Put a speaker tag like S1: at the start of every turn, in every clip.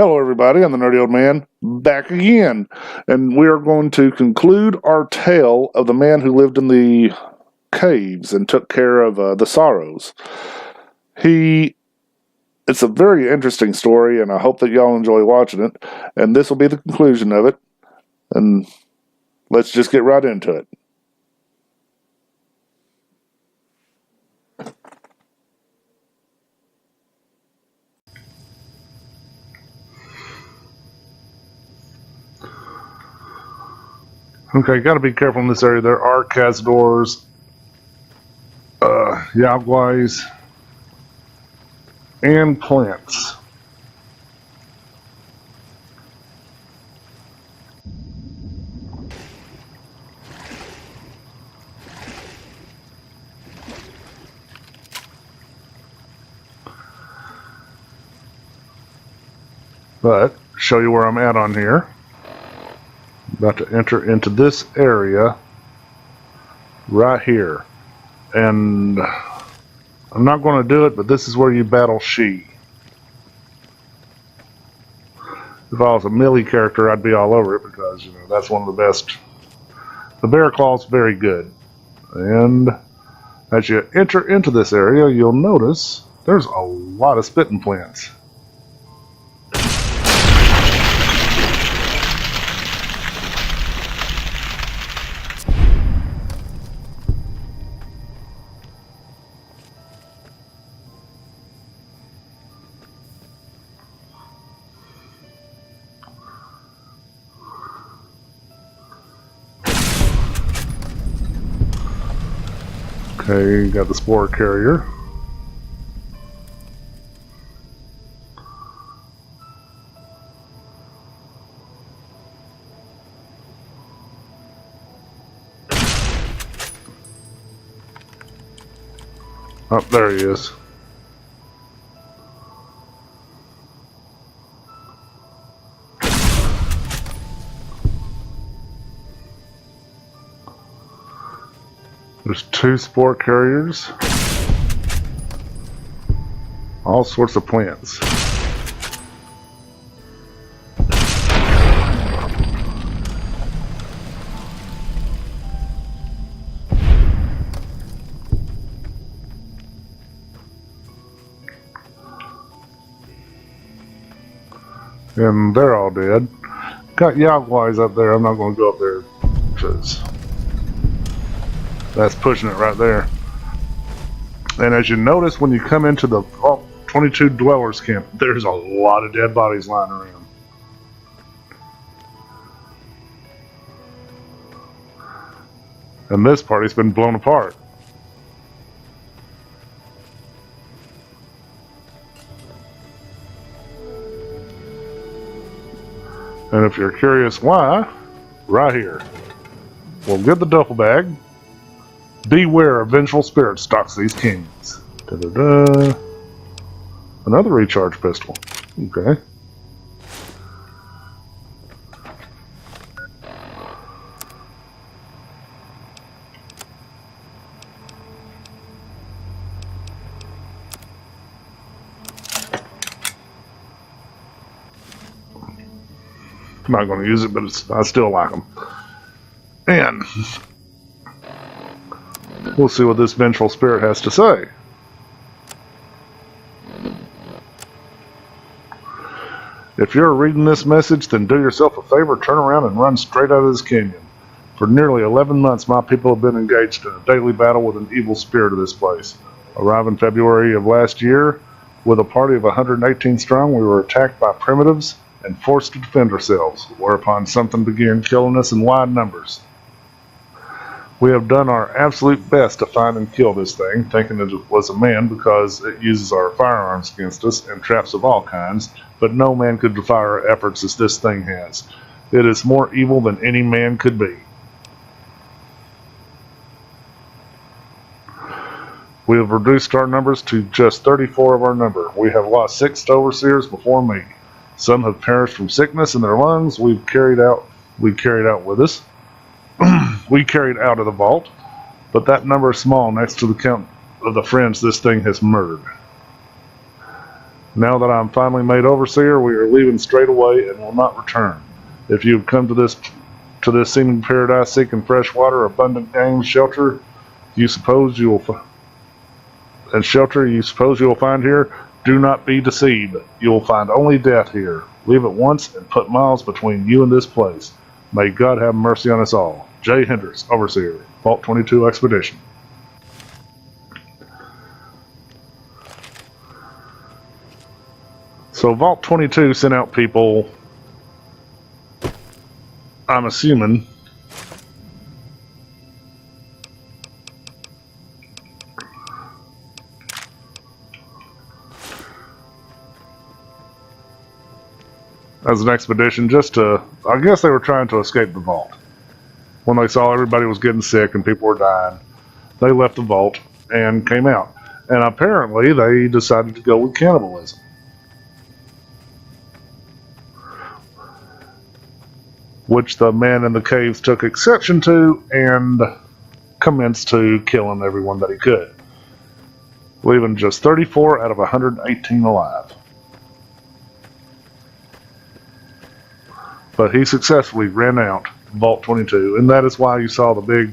S1: Hello, everybody. I'm the Nerdy Old Man, back again. And we are going to conclude our tale of the man who lived in the caves and took care of the sorrows. It's a very interesting story, and I hope that y'all enjoy watching it. And this will be the conclusion of it. And let's just get right into it. Okay, gotta be careful in this area. There are cazadors, Yawgwais, and plants. But, show you where I'm at on here. About to enter into this area right here, and I'm not going to do it, but this is where you battle She. If I was a melee character, I'd be all over it because that's one of the best. The Bear Claw's very good, and as you enter into this area, you'll notice there's a lot of spitting plants. Okay, got the spore carrier. Oh, there he is. There's 2 spore carriers. All sorts of plants. And they're all dead. Got Yawgwais up there. I'm not going to go up there because that's pushing it right there. And as you notice, when you come into the 22 Dwellers camp, there's a lot of dead bodies lying around. And this party's been blown apart. And if you're curious why, right here. We'll get the duffel bag. Beware, a vengeful spirit stalks these canyons. Da-da-da. Another recharge pistol. Okay. I'm not going to use it, but I still like them. And we'll see what this vengeful spirit has to say. If you're reading this message, then do yourself a favor, turn around and run straight out of this canyon. For nearly 11 months, my people have been engaged in a daily battle with an evil spirit of this place. Arrived in February of last year, with a party of 118 strong, we were attacked by primitives and forced to defend ourselves, whereupon something began killing us in wide numbers. We have done our absolute best to find and kill this thing, thinking it was a man because it uses our firearms against us and traps of all kinds, but no man could defy our efforts as this thing has. It is more evil than any man could be. We have reduced our numbers to just 34 of our number. We have lost 6 overseers before me. Some have perished from sickness in their lungs. We carried out with us. We carried out of the vault, but that number is small next to the count of the friends this thing has murdered. Now that I'm finally made overseer, we are leaving straight away and will not return. If you have come to this seeming paradise seeking fresh water, abundant game, shelter you suppose you will find here, do not be deceived. You will find only death here. Leave at once and put miles between you and this place. May God have mercy on us all. J. Hendricks, Overseer, Vault 22 Expedition. So Vault 22 sent out people, I'm assuming, as an expedition just to, I guess they were trying to escape the vault. When they saw everybody was getting sick and people were dying, they left the vault and came out. And apparently they decided to go with cannibalism, which the man in the caves took exception to and commenced to killing everyone that he could, leaving just 34 out of 118 alive. But he successfully ran out Vault 22, and that is why you saw the big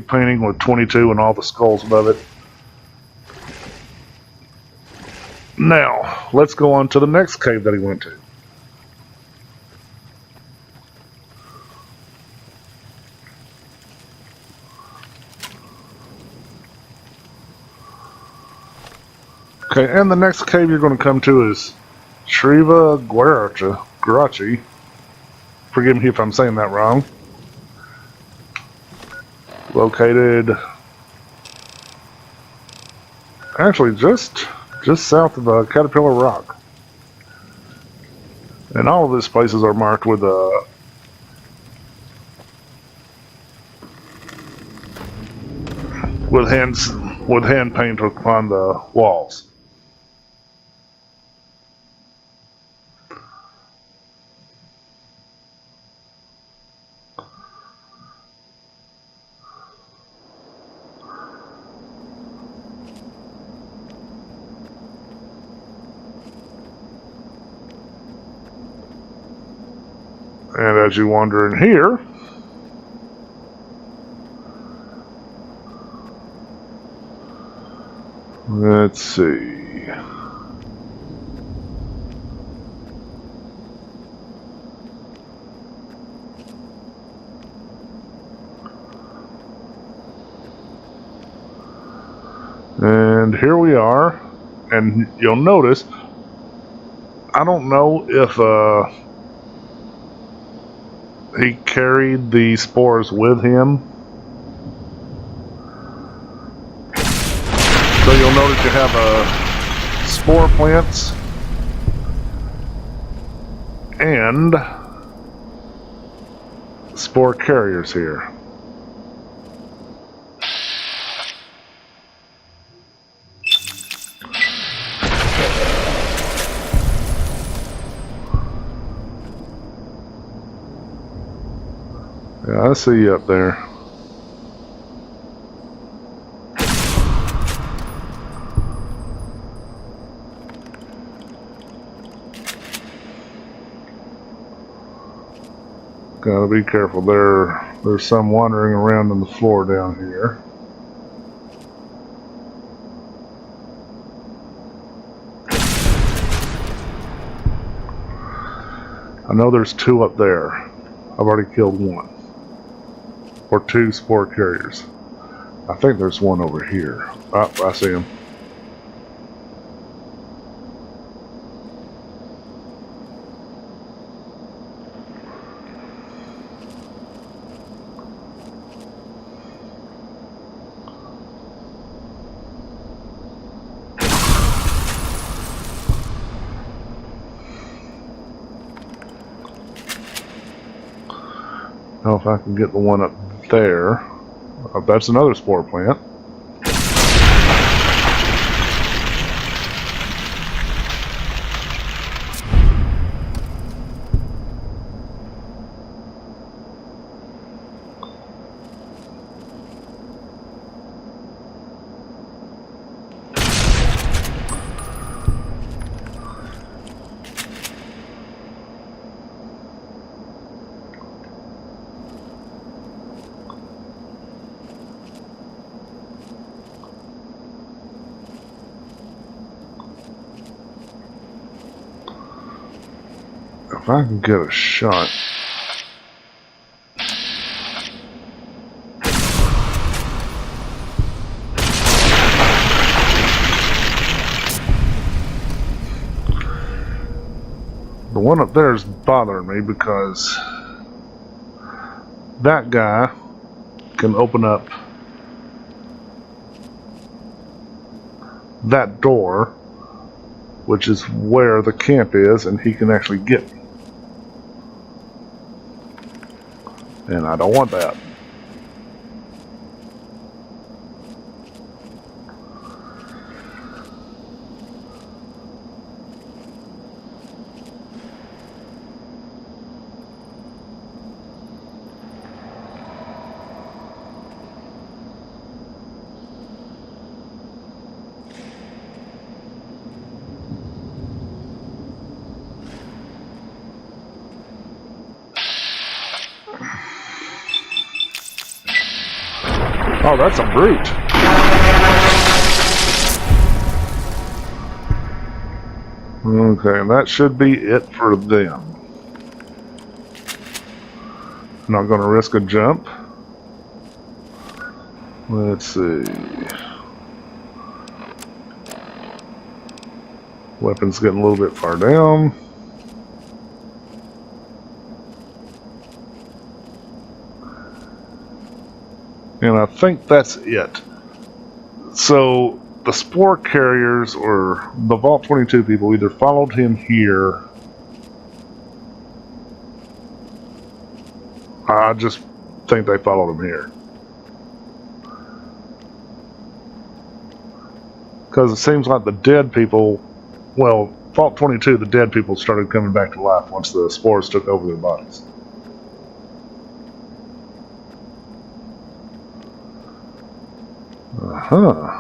S1: painting with 22 and all the skulls above it. Now, let's go on to the next cave that he went to. Okay, and the next cave you're going to come to is Shreva Guarachi. Forgive me if I'm saying that wrong. Located actually just south of Caterpillar Rock. And all of these places are marked with hand paint on the walls. And as you wander in here, let's see. And here we are, and you'll notice, I don't know if he carried the spores with him. So you'll notice you have spore plants and spore carriers here. Yeah, I see you up there. Gotta be careful. There's some wandering around on the floor down here. I know there's two up there. I've already killed one. Or two spore carriers. I think there's one over here. Oh, I see him. Now if I can get the one up there. That's another spore plant. If I can get a shot. The one up there is bothering me because that guy can open up that door, which is where the camp is, and he can actually get me. And I don't want that. Oh, that's a brute. Okay, that should be it for them. Not gonna risk a jump. Let's see. Weapons getting a little bit far down. And I think that's it. So the spore carriers or the Vault 22 people either followed him here. I just think they followed him here. Because it seems like the dead people, well, Vault 22, the dead people started coming back to life once the spores took over their bodies. Uh-huh.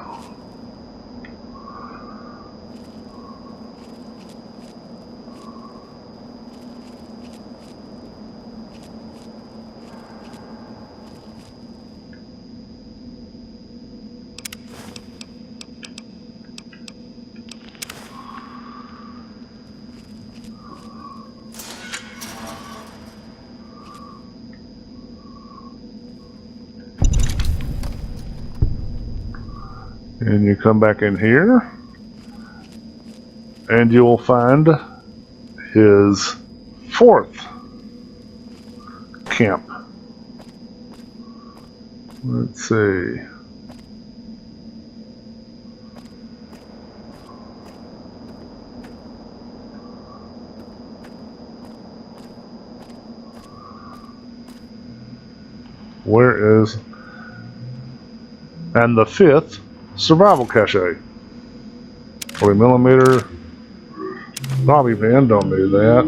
S1: And you come back in here, and you'll find his fourth camp. Let's see. Where is... And the fifth survival cache. 40mm bobby pin, don't do that.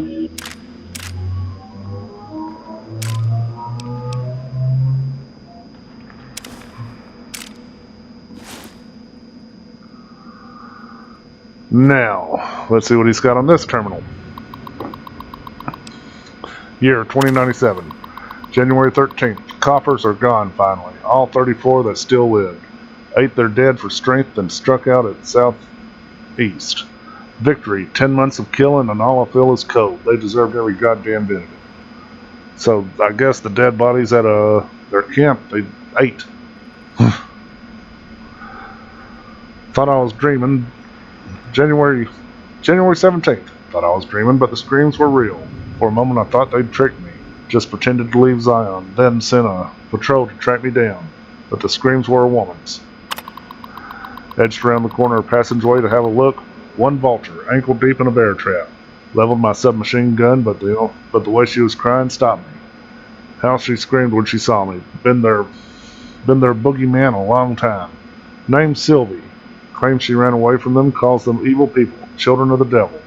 S1: Now, let's see what he's got on this terminal. Year 2097. January 13th. Coppers are gone finally. All 34 that still lived. Ate their dead for strength and struck out at southeast. Victory. 10 months of killing and all I feel is cold. They deserved every goddamn bit of it. So I guess the dead bodies at their camp, they ate. Thought I was dreaming. January 17th. Thought I was dreaming, but the screams were real. For a moment I thought they'd tricked me. Just pretended to leave Zion, then sent a patrol to track me down. But the screams were a woman's. Edged around the corner of passageway to have a look. One vulture, ankle deep in a bear trap. Leveled my submachine gun, but the way she was crying stopped me. How she screamed when she saw me. Been their boogeyman a long time. Named Sylvie. Claims she ran away from them, calls them evil people, children of the devil.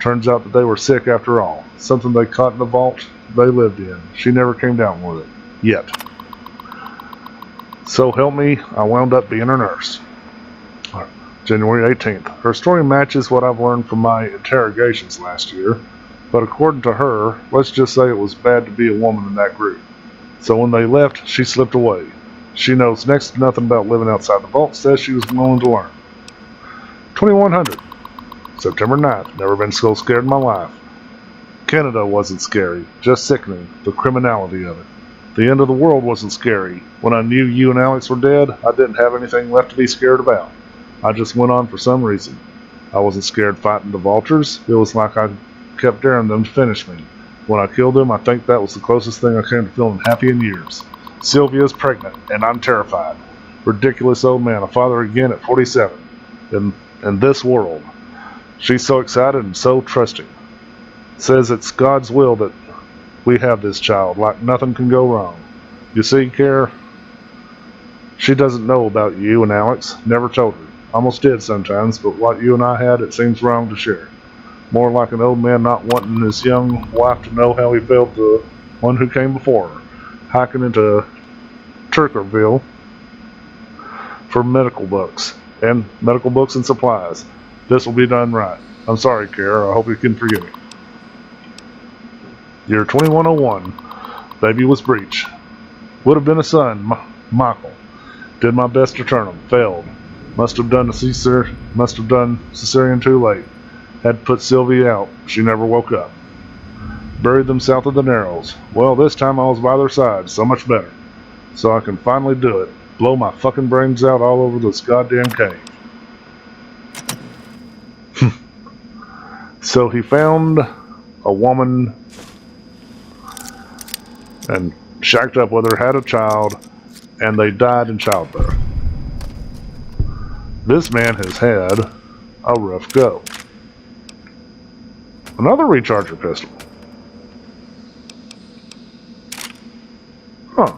S1: Turns out that they were sick after all. Something they caught in the vault they lived in. She never came down with it. Yet. So help me, I wound up being her nurse. January 18th. Her story matches what I've learned from my interrogations last year, but according to her, let's just say it was bad to be a woman in that group. So when they left, she slipped away. She knows next to nothing about living outside the vault, says she was willing to learn. 2100. September 9th. Never been so scared in my life. Canada wasn't scary, just sickening, the criminality of it. The end of the world wasn't scary. When I knew you and Alex were dead, I didn't have anything left to be scared about. I just went on for some reason. I wasn't scared fighting the vultures. It was like I kept daring them to finish me. When I killed them, I think that was the closest thing I came to feeling happy in years. Sylvia's pregnant, and I'm terrified. Ridiculous old man, a father again at 47. In this world. She's so excited and so trusting. Says it's God's will that we have this child, like nothing can go wrong. You see, Care, she doesn't know about you and Alex. Never told her. Almost did sometimes, but what you and I had, it seems wrong to share. More like an old man not wanting his young wife to know how he failed the one who came before her, hiking into Turkerville for medical books and supplies. This will be done right. I'm sorry, Care. I hope you can forgive me. Year 2101. Baby was breech. Would have been a son, Michael. Did my best to turn him. Failed. Must have done cesarean too late. Had put Sylvia out. She never woke up. Buried them south of the Narrows. Well, this time I was by their side. So much better. So I can finally do it. Blow my fucking brains out all over this goddamn cave. So he found a woman and shacked up with her, had a child, and they died in childbirth. This man has had a rough go. Another recharger pistol. Huh.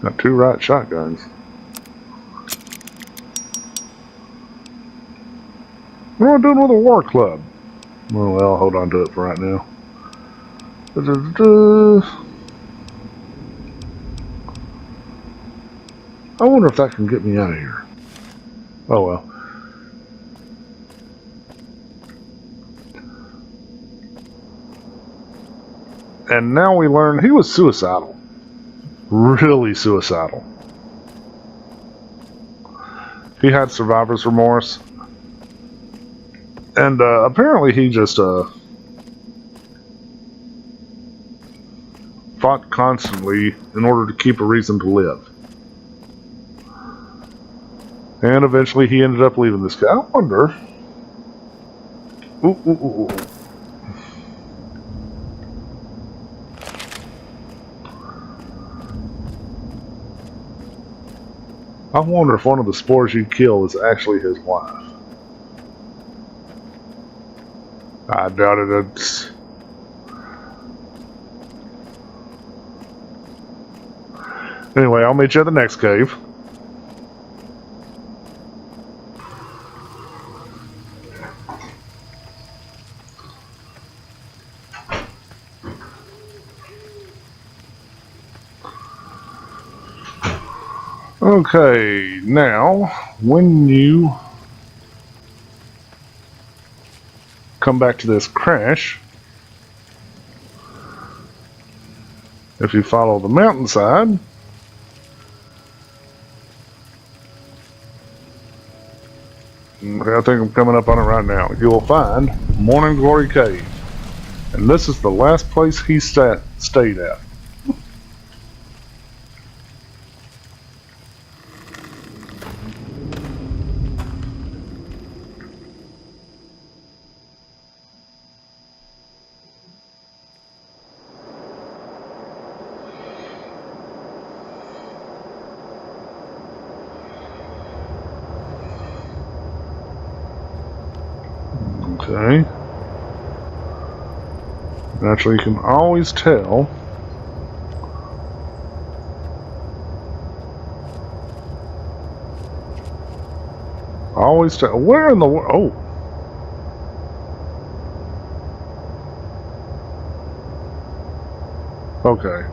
S1: Got 2 right shotguns. What am I doing with a war club? Well, I'll hold on to it for right now. I wonder if that can get me out of here. Oh well. And now we learn he was suicidal. Really suicidal. He had survivor's remorse. And apparently he just fought constantly in order to keep a reason to live. And eventually he ended up leaving this guy. I wonder. Ooh. I wonder if one of the spores you kill is actually his wife. I doubt it. It's... Anyway, I'll meet you at the next cave. Okay, now, when you come back to this crash, if you follow the mountainside, I think I'm coming up on it right now, you will find Morning Glory Cave. And this is the last place he stayed at. Okay. Naturally, you can always tell. Always tell. Where in the world? Oh. Okay.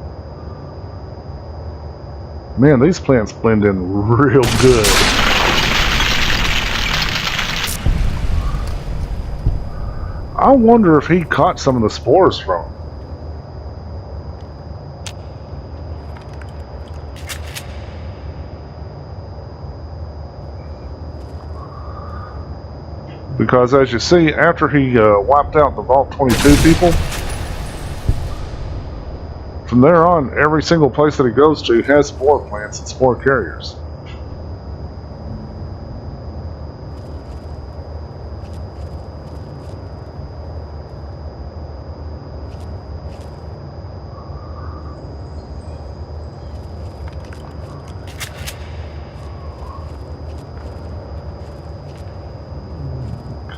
S1: Man, these plants blend in real good. I wonder if he caught some of the spores from them. Because as you see, after he wiped out the Vault 22 people, from there on, every single place that he goes to has spore plants and spore carriers.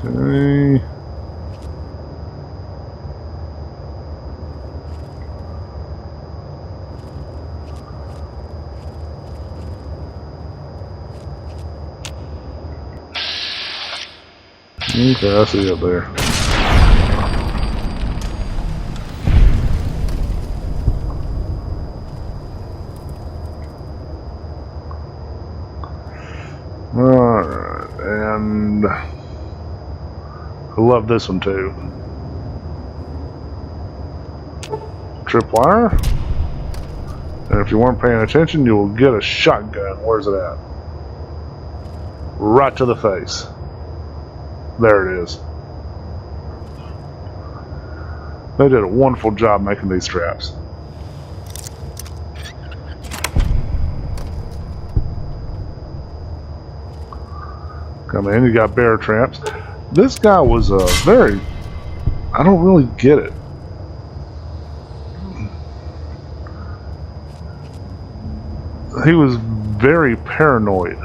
S1: Okay. Okay, I see it there. Alright, and I love this one too. Tripwire. And if you weren't paying attention, you will get a shotgun. Where's it at? Right to the face. There it is. They did a wonderful job making these traps. Come in, you got bear traps. This guy was very... I don't really get it. He was very paranoid.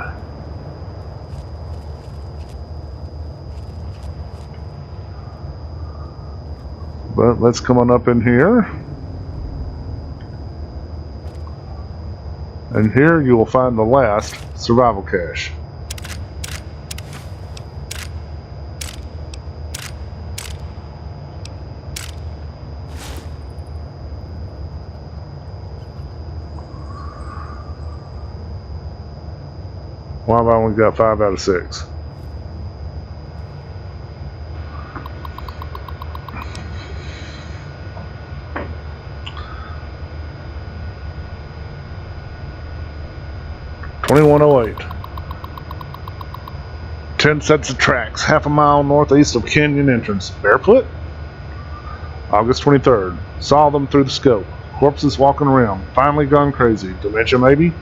S1: But let's come on up in here. And here you will find the last survival cache. Why have I only got 5 out of 6? $21.08. 10 sets of tracks, half a mile northeast of Canyon entrance. Barefoot? August 23rd. Saw them through the scope. Corpses walking around. Finally gone crazy. Dementia maybe?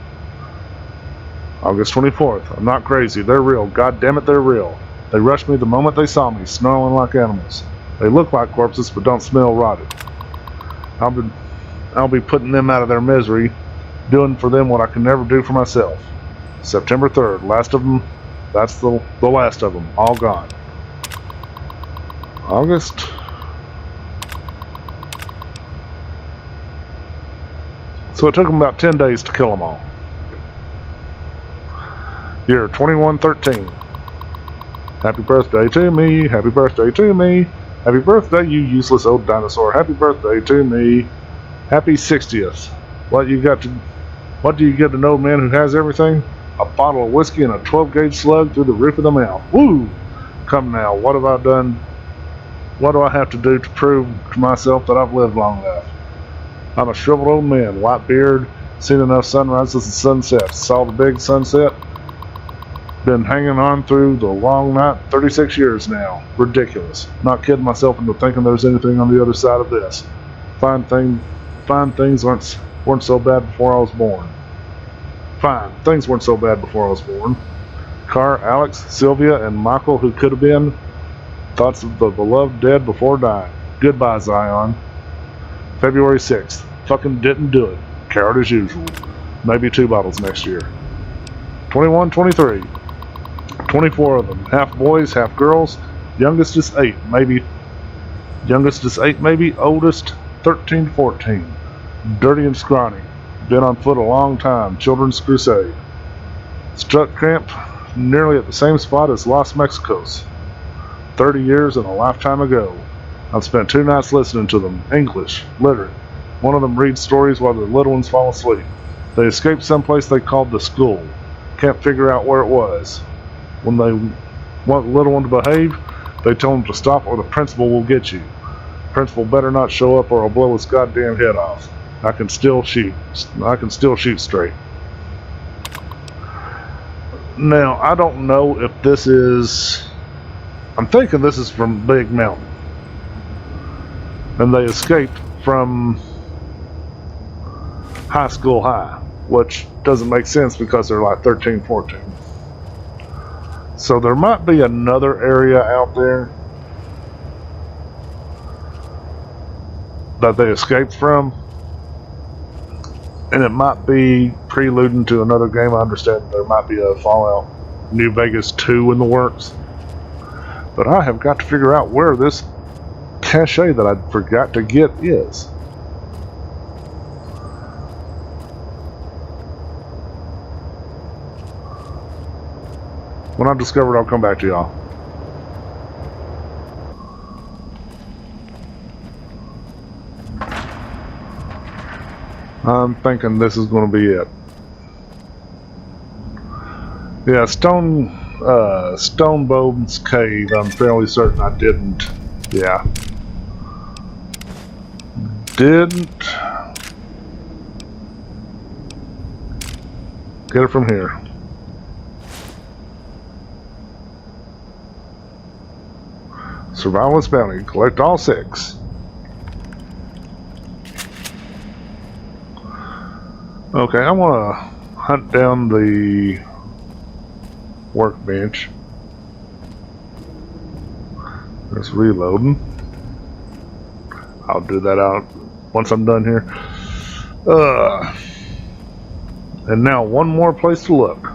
S1: August 24th. I'm not crazy. They're real. God damn it, they're real. They rushed me the moment they saw me, snarling like animals. They look like corpses, but don't smell rotted. I'll be putting them out of their misery, doing for them what I can never do for myself. September 3rd. Last of them. That's the last of them. All gone. August. So it took them about 10 days to kill them all. Year 2113. Happy birthday to me. Happy birthday to me. Happy birthday, you useless old dinosaur. Happy birthday to me. Happy 60th. What do you get an old man who has everything? A bottle of whiskey and a 12-gauge slug through the roof of the mouth. Woo! Come now, what have I done? What do I have to do to prove to myself that I've lived long enough? I'm a shriveled old man, white beard, seen enough sunrises and sunsets. Saw the big sunset. Been hanging on through the long night, 36 years now. Ridiculous. Not kidding myself into thinking there's anything on the other side of this. Fine things weren't so bad before I was born. Fine, things weren't so bad before I was born. Carr, Alex, Sylvia, and Michael, who could have been. Thoughts of the beloved dead before dying. Goodbye, Zion. February 6th. Fucking didn't do it. Carrot as usual. Maybe 2 bottles next year. 21-23. 24 of them. Half boys, half girls. Youngest is 8, maybe. Oldest 13-14. Dirty and scrawny. Been on foot a long time. Children's crusade. Struck camp nearly at the same spot as Los Mexicos. 30 years and a lifetime ago. I've spent 2 nights listening to them. English, literate. One of them reads stories while the little ones fall asleep. They escaped someplace they called the school. Can't figure out where it was. When they want the little one to behave, They told him to stop or the principal will get you. Principal better not show up or I'll blow his goddamn head off. I can still shoot. I can still shoot straight. Now, I don't know if this is... I'm thinking this is from Big Mountain. And they escaped from High School High, which doesn't make sense because they're like 13, 14. So there might be another area out there that they escaped from, and it might be preluding to another game. I understand there might be a Fallout New Vegas 2 in the works, but I have got to figure out where this cache that I forgot to get is. When I discover it, I'll come back to y'all. I'm thinking this is going to be it. Yeah, Stonebone's Cave. I'm fairly certain I didn't. Yeah. Didn't get it from here. Survivalist bounty. Collect all 6. Okay, I want to hunt down the workbench. Just reloading. I'll do that out once I'm done here. And now one more place to look.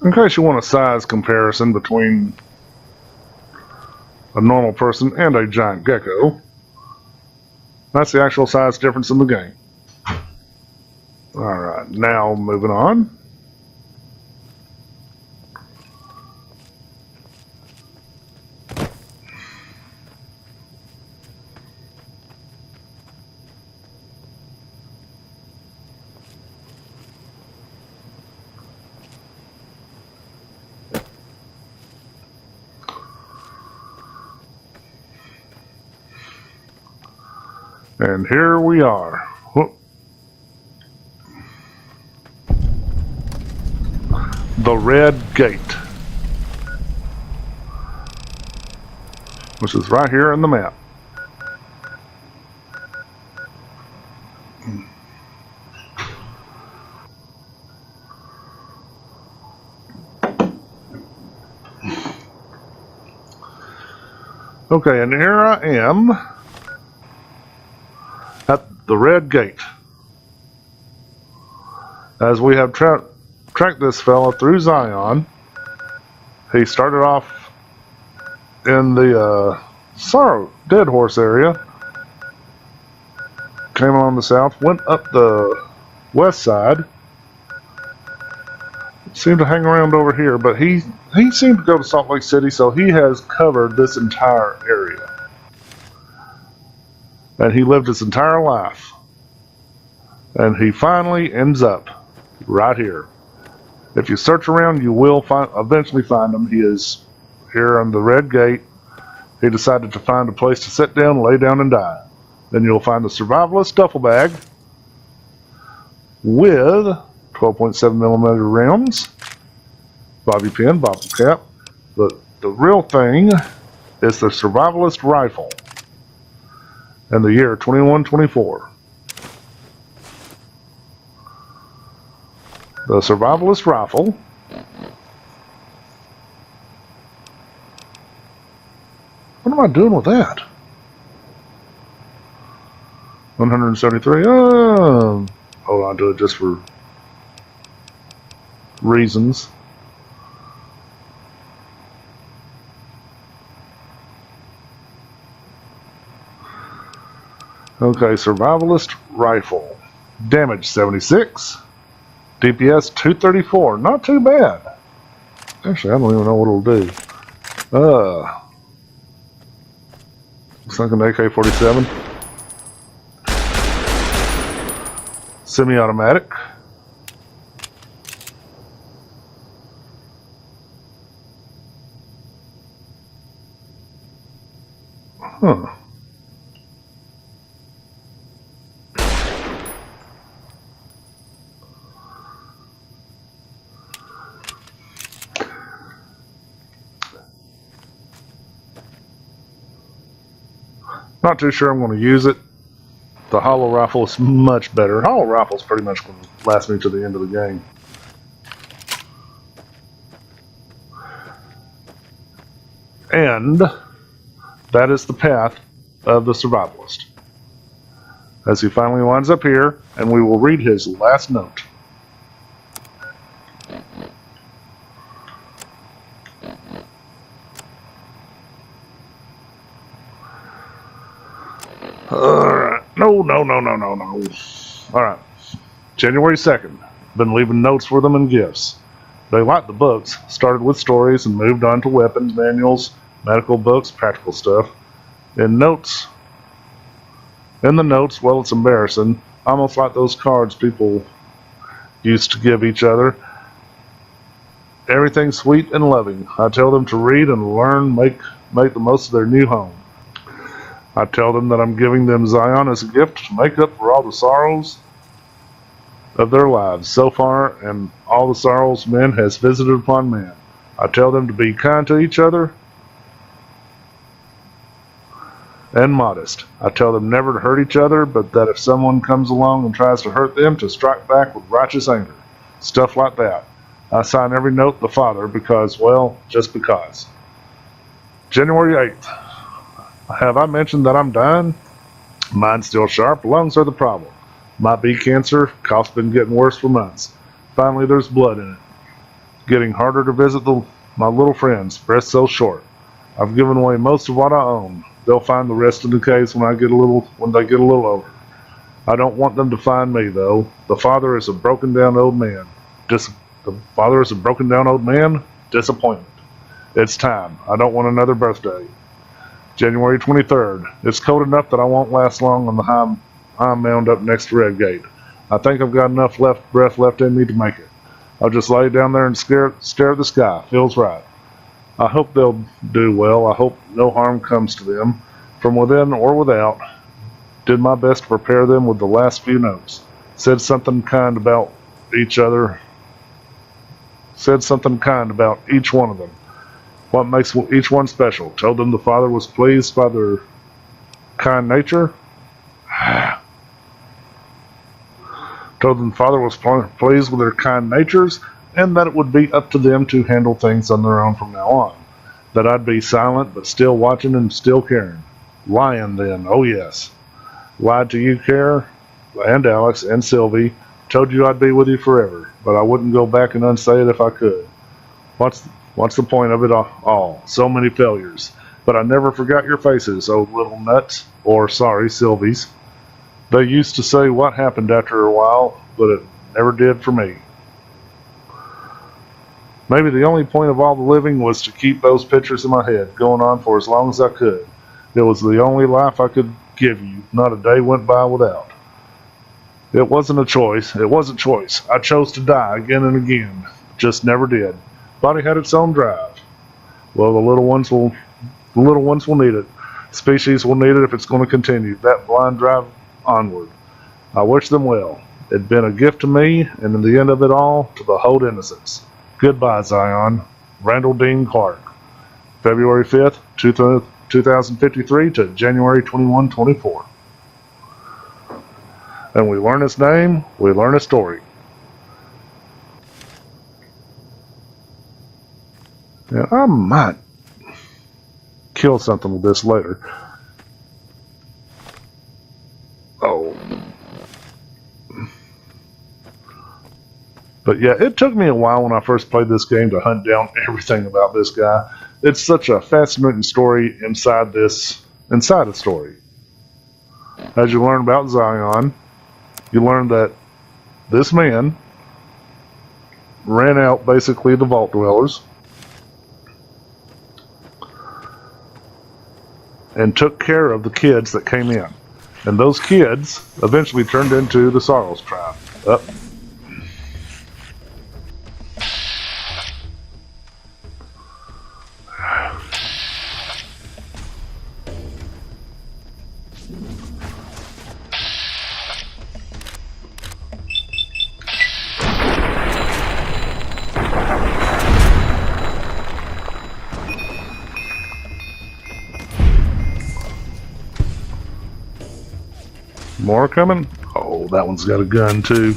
S1: In case you want a size comparison between a normal person and a giant gecko, that's the actual size difference in the game. Alright, now moving on. And here we are. Whoop. The Red Gate, which is right here in the map. Okay, and here I am at the Red Gate. As we have tracked this fella through Zion. He started off in the Sorrow Dead Horse area, came along the south, went up the west side, seemed to hang around over here, but he seemed to go to Salt Lake City, so he has covered this entire area. And he lived his entire life. And he finally ends up right here. If you search around, you will eventually find him. He is here on the Red Gate. He decided to find a place to sit down, lay down, and die. Then you'll find the survivalist duffel bag with 12.7mm rounds, bobby pin, bottle cap. The real thing is the survivalist rifle. In the year 2124. The survivalist rifle. What am I doing with that? 173. Hold on to it just for reasons. Okay, survivalist rifle. Damage 76. DPS 234. Not too bad. Actually, I don't even know what it'll do. Looks like an AK-47. Semi-automatic. Huh. Not too sure I'm going to use it. The hollow rifle is much better. Hollow rifle is pretty much going to last me to the end of the game. And that is the path of the survivalist. As he finally winds up here, and we will read his last note. No. Alright. January 2nd. Been leaving notes for them and gifts. They liked the books, started with stories and moved on to weapons, manuals, medical books, practical stuff. In the notes, well, it's embarrassing. Almost like those cards people used to give each other. Everything sweet and loving. I tell them to read and learn, make the most of their new home. I tell them that I'm giving them Zion as a gift to make up for all the sorrows of their lives so far, and all the sorrows man has visited upon man. I tell them to be kind to each other and modest. I tell them never to hurt each other, but that if someone comes along and tries to hurt them, to strike back with righteous anger. Stuff like that. I sign every note the Father because, well, just because. January 8th. Have I mentioned that I'm dying? Mind's still sharp, lungs are the problem. Might be cancer, cough's been getting worse for months. Finally there's blood in it. Getting harder to visit my little friends, breath so short. I've given away most of what I own. They'll find the rest in the caves when they get a little older. I don't want them to find me though. The father is a broken down old man. Disappointment. It's time. I don't want another birthday. January 23rd. It's cold enough that I won't last long on the high mound up next to Redgate. I think I've got enough breath left in me to make it. I'll just lay down there and stare at the sky. Feels right. I hope they'll do well. I hope no harm comes to them, from within or without. Did my best to prepare them with the last few notes. Said something kind about each other. Said something kind about each one of them. What makes each one special? Told them the Father was pleased by their kind nature. Told them the Father was pleased with their kind natures, and that it would be up to them to handle things on their own from now on. That I'd be silent, but still watching and still caring. Lying then, oh yes. Lied to you, Care, and Alex, and Sylvie. Told you I'd be with you forever, but I wouldn't go back and unsay it if I could. What's the point of it all? So many failures. But I never forgot your faces, oh little nuts, or sorry, Sylvies. They used to say what happened after a while, but it never did for me. Maybe the only point of all the living was to keep those pictures in my head, going on for as long as I could. It was the only life I could give you. Not a day went by without. It wasn't a choice. It wasn't choice. I chose to die again and again. Just never did. Body had its own drive. Well, the little ones will need it. Species will need it if it's going to continue that blind drive onward. I wish them well. It'd been a gift to me, and in the end of it all, to the whole innocence. Goodbye, Zion. Randall Dean Clark. February 5th, 2053 to January 21, 24. And we learn his name, we learn his story. Yeah, I might kill something with this later. Oh. But yeah, it took me a while when I first played this game to hunt down everything about this guy. It's such a fascinating story inside a story. As you learn about Zion, you learn that this man ran out basically the Vault Dwellers. and took care of the kids that came in. And those kids eventually turned into the Sorrows tribe. More coming? Oh, that one's got a gun too.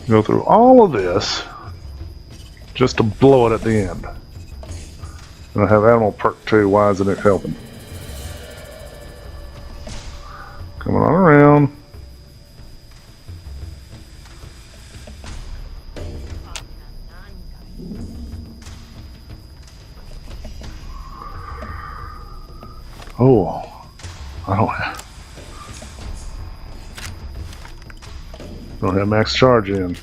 S1: Go through all of this just to blow it at the end. And I have animal perk too. Why isn't it helping? Coming on around. Oh, I don't have max charge in.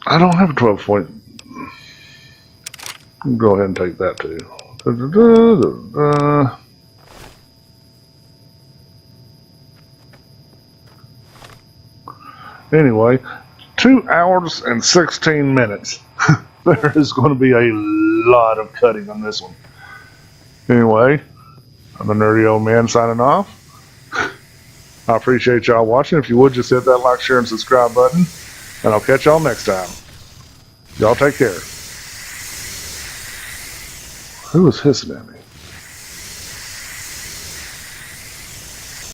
S1: I don't have a 12 point. Go ahead and take that too. Anyway, 2 hours and 16 minutes. There is going to be a lot of cutting on this one. Anyway, I'm the Nerdy Old Man signing off. I appreciate y'all watching. If you would, just hit that like, share, and subscribe button. And I'll catch y'all next time. Y'all take care. Who was hissing at me?